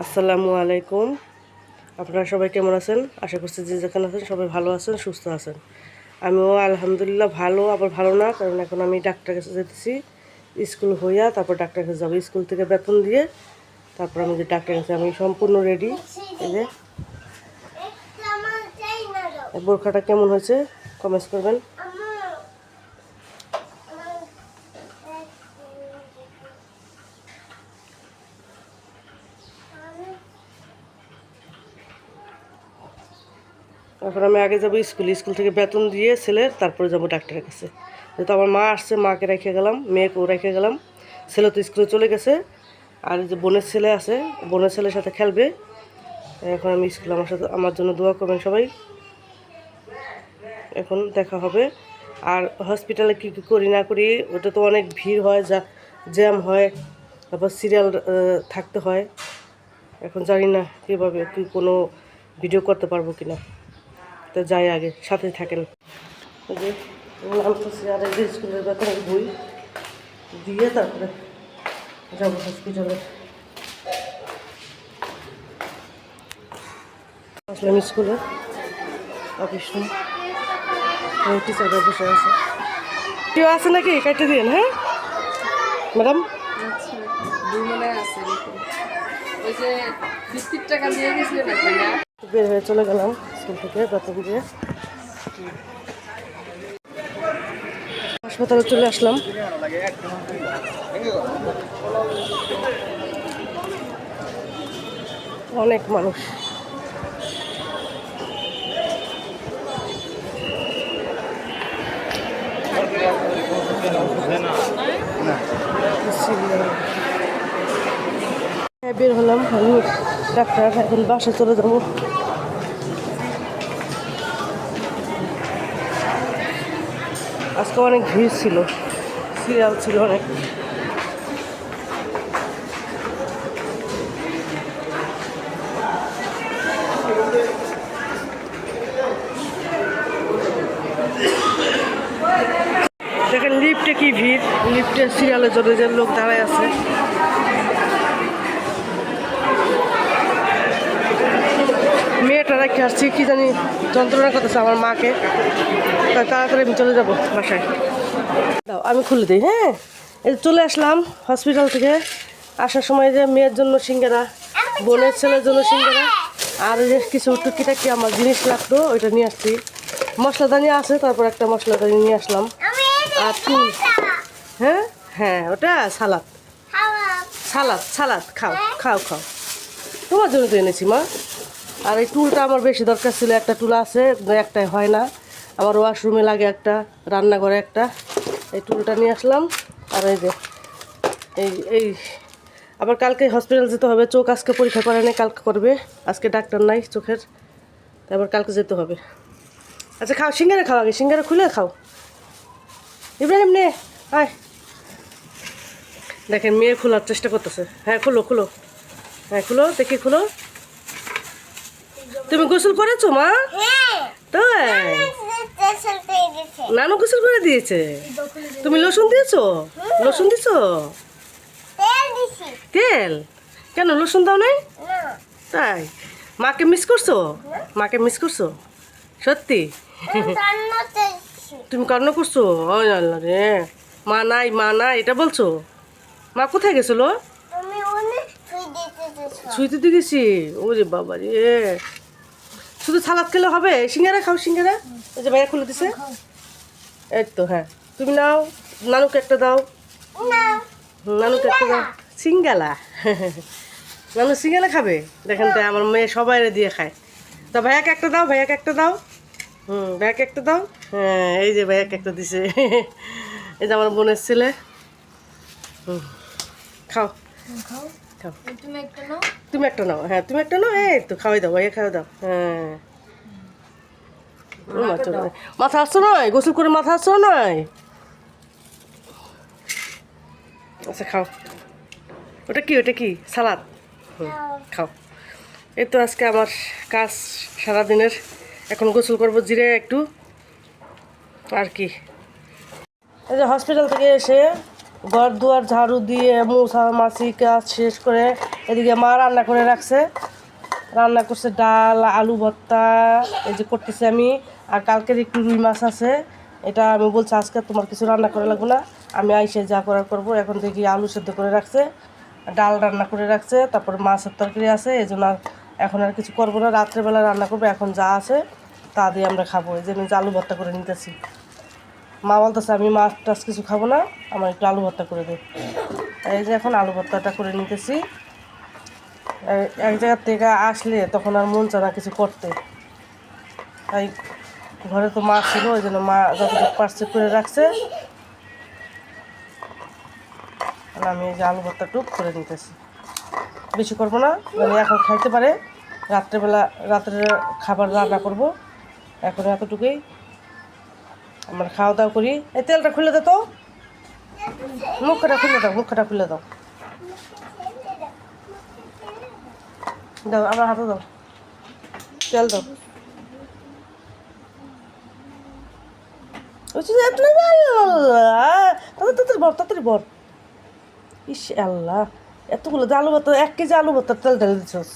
আসসালামু আলাইকুম। আপনারা সবাই কেমন আছেন? আশা করছি যে যেখানে আছেন সবাই ভালো আছেন, সুস্থ আছেন। আমিও আলহামদুলিল্লাহ ভালো, আবার ভালো না, কারণ এখন আমি ডাক্তার কাছে যেতেছি। স্কুল হইয়া তারপর ডাক্তার কাছে যাবো, স্কুল থেকে বেতন দিয়ে তারপর আমি যে ডাক্তার কাছে আমি সম্পূর্ণ রেডি। এই যে বোরখাটা কেমন হয়েছে কমেন্টস করবেন। এখন আমি আগে যাবো স্কুল থেকে বেতন দিয়ে ছেলের, তারপরে যাবো ডাক্তারের কাছে। যেহেতু আমার মা আসছে, মাকে রেখে গেলাম, মেয়েকেও রেখে গেলাম। ছেলে তো স্কুলে চলে গেছে, আর যে বোনের ছেলে আছে, বোনের ছেলের সাথে খেলবে। এখন আমি স্কুলে, আমার জন্য দোয়া করবেন সবাই। এখন দেখা হবে। আর হসপিটালে কী কী করি না করি, ওটা তো অনেক ভিড় হয়, জ্যাম হয়, তারপর সিরিয়াল থাকতে হয়। এখন জানি না কীভাবে কি কোনো ভিডিও করতে পারবো কি না, তো যাই, আগে সাথে থাকেন। যে নামতেছি, আর এই যে স্কুলের বেতন বই দিয়ে তারপরে যাবো হসপিটালে। আসলাম স্কুলে, অফিস রুম, টিচাররা বসে আছে। কেউ আছে নাকি? কাটতে দিন। হ্যাঁ ম্যাডাম, বের হয়ে চলে গেলাম স্কুল থেকে বেতন দিয়ে, হাসপাতালে চলে আসলাম। অনেক মানুষ, বের হলাম আমি ডাক্তার, এখন বাসায় চলে যাবো। আজকে অনেক ভিড় ছিল, সিরিয়াল ছিল অনেক। দেখেন লিফটে কি ভিড়, লিফটে সিরিয়ালের জন্য যে লোক দাঁড়ায় আছে। মেয়েটা রেখে আসছি, কি জানি যন্ত্রণা করতেছে আমার মাকে, তাই তাড়াতাড়ি আমি চলে যাবো বাসায়। দাও আমি খুলে দিই। হ্যাঁ, এই চলে আসলাম হসপিটাল থেকে। আসার সময় যে মেয়ের জন্য সিঙ্গারা, বোনের ছেলের জন্য সিঙ্গারা, আর যে কিছু টুকিটাকি আমার জিনিস লাগতো ওইটা নিয়ে আসছি। মশলাদানি আছে, তারপর একটা মশলাদানি নিয়ে আসলাম, আর টুল। হ্যাঁ হ্যাঁ, ওটা সালাদ সালাদ সালাদ, খাও খাও খাও, তোমার জন্য তো এনেছি মা। আর এই টুলটা আমার বেশি দরকার ছিল, একটা টুল আছে, একটাই হয় না, আমার ওয়াশরুমে লাগে একটা, রান্নাঘরে একটা। এই টুলটা নিয়ে আসলাম। আর এই যে এই এই আবার কালকে হসপিটাল যেতে হবে, চোখ আজকে পরীক্ষা করে নেই, কালকে করবে, আজকে ডাক্তার নাই চোখের, তারপর কালকে যেতে হবে। আচ্ছা খাও, সিঙ্গারা খাও, আগে সিঙ্গারা খুলে খাও। ইব্রাহিম নে আয়। দেখেন মেয়ে খোলার চেষ্টা করতেছে। হ্যাঁ খুলো খুলো, হ্যাঁ খুলো দেখি, খুলো। তুমি গোসল করেছো মা? তাই নানু গোসল করে দিয়েছে। তুমি লসুন দিয়েছো? লসুন দিছো? তেল কেন, লসুন দাও নাই? তাই মাকে মিস করছো? মাকে মিস করছো সত্যি? তুমি কান্না করছো? ওই আল্লাহ রে, মা নাই মা নাই এটা বলছো? মা কোথায় গেছিল? ছুঁইতে দিয়ে গেছি। ওরে বাবা রে, শুধু সালাদ খেলে হবে? সিঙ্গারা খাও, সিঙ্গারা ওই যে ভাইয়া খুলে দিছে। এই তো, হ্যাঁ তুমি নাও, নানুকে একটা দাও, নানুকে একটা দাও সিঙ্গালা। নানু সিঙ্গালা খাবে? দেখেন তো আমার মেয়ে সবাই দিয়ে খায়। তা ভাইয়াকে একটা দাও, ভাইয়াকে একটা দাও। ভাইয়াকে একটা দাও। হ্যাঁ এই যে ভাইয়াকে একটা দিছে। এই যে আমার বোনের ছেলে। খাও খাও, তুমি একটা নাও। হ্যাঁ তুমি একটা নাও, এই তো খাওয়াই দাও, ভাইয়া খাওয়াই দাও। হ্যাঁ মাথা আসছো নয়, গোসল করে মাথা আসছো নয়। আচ্ছা খাও, ওটা কি, ওটা কি সালাদ? খাও। এই তো আজকে আমার কাজ সারাদিনের। এখন গোসল করবো জিরে একটু, আর কি। এই যে হসপিটাল থেকে এসে ঘর দুয়ার ঝাড়ু দিয়ে মোছা মাছি কাজ শেষ করে এদিকে মা রান্না করে রাখছে, রান্না করছে ডাল, আলু ভর্তা, এই যে করতেছি আমি। আর কালকের একটু রুই মাছ আছে, এটা আমি বলছি আজকে তোমার কিছু রান্না করা লাগবে না, আমি আইসে যা করার করবো। এখন দেখি আলু সেদ্ধ করে রাখছে, ডাল রান্না করে রাখছে, তারপর মাছের তরকারি আছে, এই জন্য এখন আর কিছু করবো না, রাত্রেবেলা রান্না করবো। এখন যা আছে তা দিয়ে আমরা খাবো, এই জন্য আলু ভর্তা করে নিতেছি। মা বলতেছে আমি মাছ টাছ কিছু খাবো না, আমার একটু আলু ভর্তা করে দে। এই যে এখন আলু ভর্তাটা করে নিতেছি। এক জায়গার থেকে আসলে তখন আর মন চায় না কিছু করতে, তাই ঘরে তো মা ছিল, ওই জন্য মা যতটুকু পার্সে করে রাখছে, আমি এই যে আলু ভর্তা টুক করে নিতেছি। বেশি করবো না, মানে এখন খাইতে পারে, রাত্রেবেলা রাত্রের খাবার রান্না করব। এখন এতটুকুই আমরা খাওয়া দাওয়া করি। এই তেলটা খুলে দে তো, মুখটা খুলে দাও, মুখটা খুলে দাও, দাও আমার হাতে দাও, তেল দাও। তাড়াতাড়ি বর, ইস আল্লাহ, এতগুলো আলু ভর্তা, 1 কেজি আলু ভর্তার তেল ঢেলে দিচ্ছস।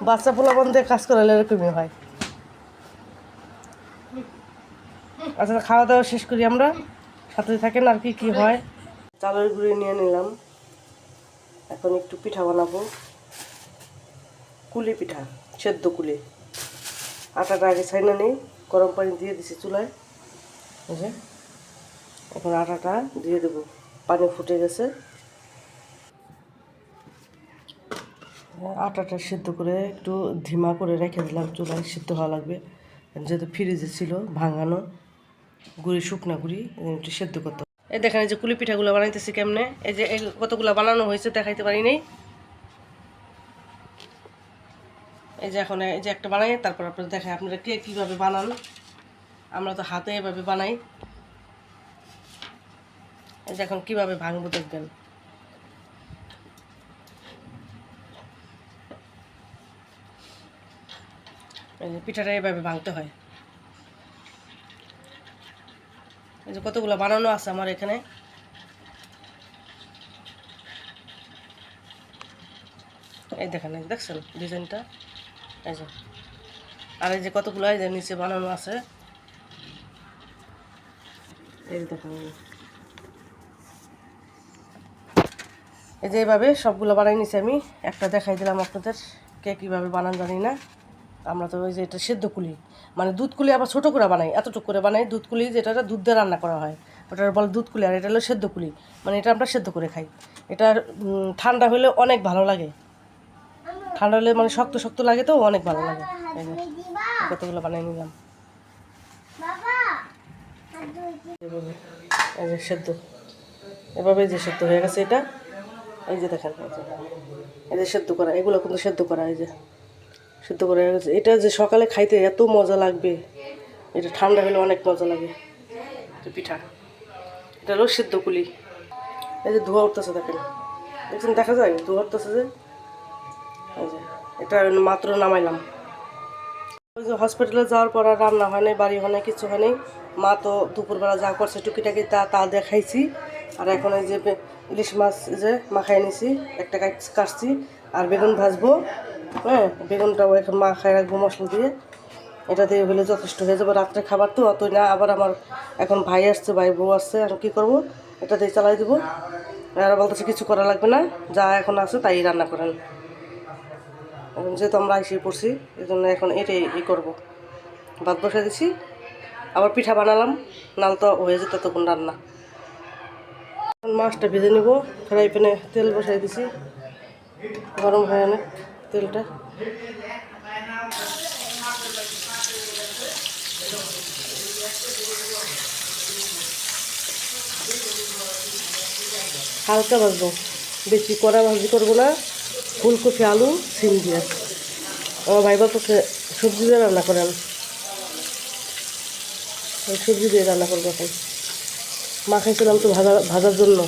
বাচ্চা পোলা বন্ধে কাজ করালে এরকমই হয়। আচ্ছা, খাওয়া দাওয়া শেষ করি আমরা, সাথে থাকেন আর কি কি হয়। চালের গুঁড়ি নিয়ে নিলাম, এখন একটু পিঠা বানাবো, কুলি পিঠা, সেদ্ধ কুলি। আটাটা আগে ছাইনা নেই, গরম পানি দিয়ে দিছি চুলায়, বুঝে এখন আটাটা দিয়ে দেবো, পানি ফুটে গেছে। আটাটা সিদ্ধ করে একটু ধিমা করে রেখে দিলাম, চুলায় সিদ্ধ হওয়া লাগবে, যেহেতু ফ্রিজে ছিল ভাঙানো গুঁড়ি, শুকনা গুঁড়ি, একটু সেদ্ধ করতে। এই দেখেন এই যে কুলি পিঠাগুলো বানাইতেছি কেমনে, এই যে এই কতগুলো বানানো হয়েছে দেখাইতে পারি নাই। এই যে এখন এই যে একটা বানাই, তারপর আপনারা দেখায় আপনারা কে কীভাবে বানান। আমরা তো হাতে এভাবে বানাই। এই যে এখন কীভাবে ভাঙবো দেখবেন। এই যে পিঠাটা এভাবে ভাঙতে হয়। এই যে কতগুলো বানানো আছে আমার এখানে। এই দেখেন, দেখছেন ডিজাইনটা, এই যে। আর এই যে কতগুলো এই যে নিচে বানানো আছে, এই যে দেখেন। এই যে এইভাবে সবগুলো বানাই নিছি আমি, একটা দেখাই দিলাম আপনাদের, কে কীভাবে বানান জানি না। আমরা তো ওই যে এটা সেদ্ধ কুলি, মানে দুধ কুলি আবার ছোটো করে বানাই, এতটুকু করে বানাই। দুধ কুলি যেটা দুধ দিয়ে রান্না করা হয়, ওটা বলে দুধ কুলি, আর এটা হলো সেদ্ধ কুলি, মানে এটা আমরা সেদ্ধ করে খাই। এটা ঠান্ডা হলে অনেক ভালো লাগে, ঠান্ডা হলে মানে শক্ত শক্ত লাগে, তো অনেক ভালো লাগে। এই যে কতগুলো বানিয়ে নিলাম, এই যে সেদ্ধ, এভাবে যে সেদ্ধ হয়ে গেছে এটা। এই যে দেখেন, এই যে সেদ্ধ করা, এগুলো কিন্তু সেদ্ধ করা, এই যে সেদ্ধ করা হয়ে গেছে। এটা যে সকালে খাইতে এত মজা লাগবে, এটা ঠান্ডা হলে অনেক মজা লাগে। পিঠা এটা হলো সেদ্ধ কুলি। এই যে ধোয়া উঠতেছে, দেখেন, দেখছেন, দেখা যায় ধোয়া উঠতেছে যে। এই যে এটা মাত্র নামাইলাম। ওই যে হসপিটালে যাওয়ার পর আর রান্না হয় নাই, বাড়ি হয় নাই, কিছু হয় নাই। মা তো দুপুরবেলা যা করছে টুকিটাকি তা দেখাইছি। আর এখন এই যে ইলিশ মাছ যে মাখাই নিছি, একটা কাটছি, আর বেগুন ভাজবো। হ্যাঁ, বেগুনটাও এখন মাখায় রাখবো মশলা দিয়ে, এটা দিয়ে হলে যথেষ্ট হয়ে যাবে। রাত্রে খাবার তো অতই না, আবার আমার এখন ভাই আসছে, ভাই বউ আসছে, আর কী করবো, এটা দিয়ে চালাই দেবো। আর বলতেছে কিছু করা লাগবে না, যা এখন আছে তাই রান্না করেন। এখন যেহেতু আমরা এসে পড়ছি, এই জন্য এখন এটাই করবো, ভাত বসে দিছি, আবার পিঠা বানালাম, নাল তো হয়ে যেত তখন রান্না। মাছটা ভেজে নেব, ফ্রাই প্যানে তেল বসাই দিছি, গরম হয়ে অনেক তেলটা। হালকা ভাজবো, বেশি কড়া ভাজি করবো না। ফুলকপি, আলু, সিম দিয়ে। আমার ভাই বাপুকে সবজি দিয়ে রান্না করেন, সবজি দিয়ে রান্না করবো। এখন মাখাইছিলাম তো ভাজার জন্য।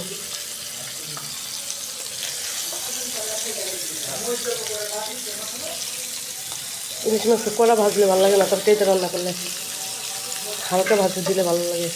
ইলিশ মাছটা কড়া ভাজলে ভালো লাগে না, তরকারিতে রান্না করলে হালকা ভাজি দিলে ভালো লাগে।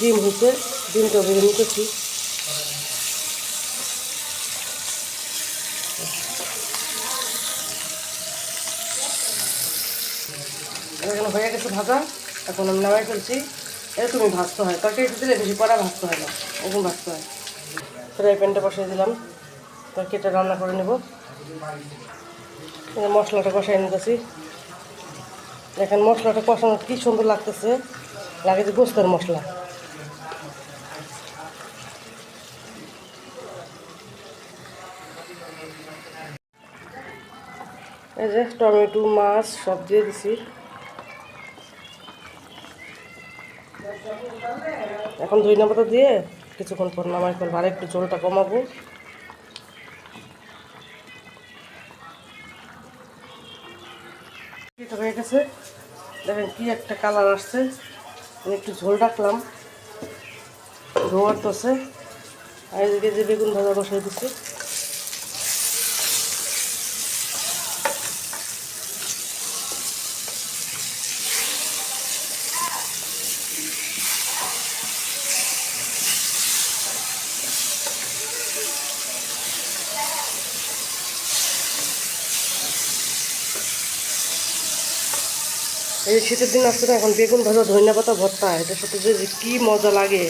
ডিম হয়েছে, ডিমটা ভেজে নিতেছি। এখন হয়ে গেছে ভাজা, এখন আমি নামাই ফেলছি। এরকমই ভাজতে হয়, তরকারিতে দিলে বেশি কড়া ভাজতে হয় না, এরকম ভাজতে হয়। ফ্রাই প্যানটা বসিয়ে দিলাম, তরকারিটা রান্না করে নেব। মশলাটা কষাই নিতেছি। দেখেন মশলাটা কষানো কি সুন্দর লাগতেছে, লাগে যে গোস্তের মশলা। এই যে টমেটো, মাছ সব দিয়ে দিছি। এখন ধনিয়া পাতা দিয়ে কিছুক্ষণ পর নামাই ফেলবো, আর একটু ঝোলটা কমাবো। এটা হয়ে গেছে, দেখেন কি একটা কালার আসছে। আমি একটু ঝোল রাখলাম, ধোয়ার তোছে। আর এদিকে যে বেগুন ভাজা বসিয়ে দিচ্ছি। এই শীতের দিন আসছে না, এখন বেগুন ভাজা ধনিয়া পাতা ভর্তা, এটার সাথে যে কী মজা লাগে।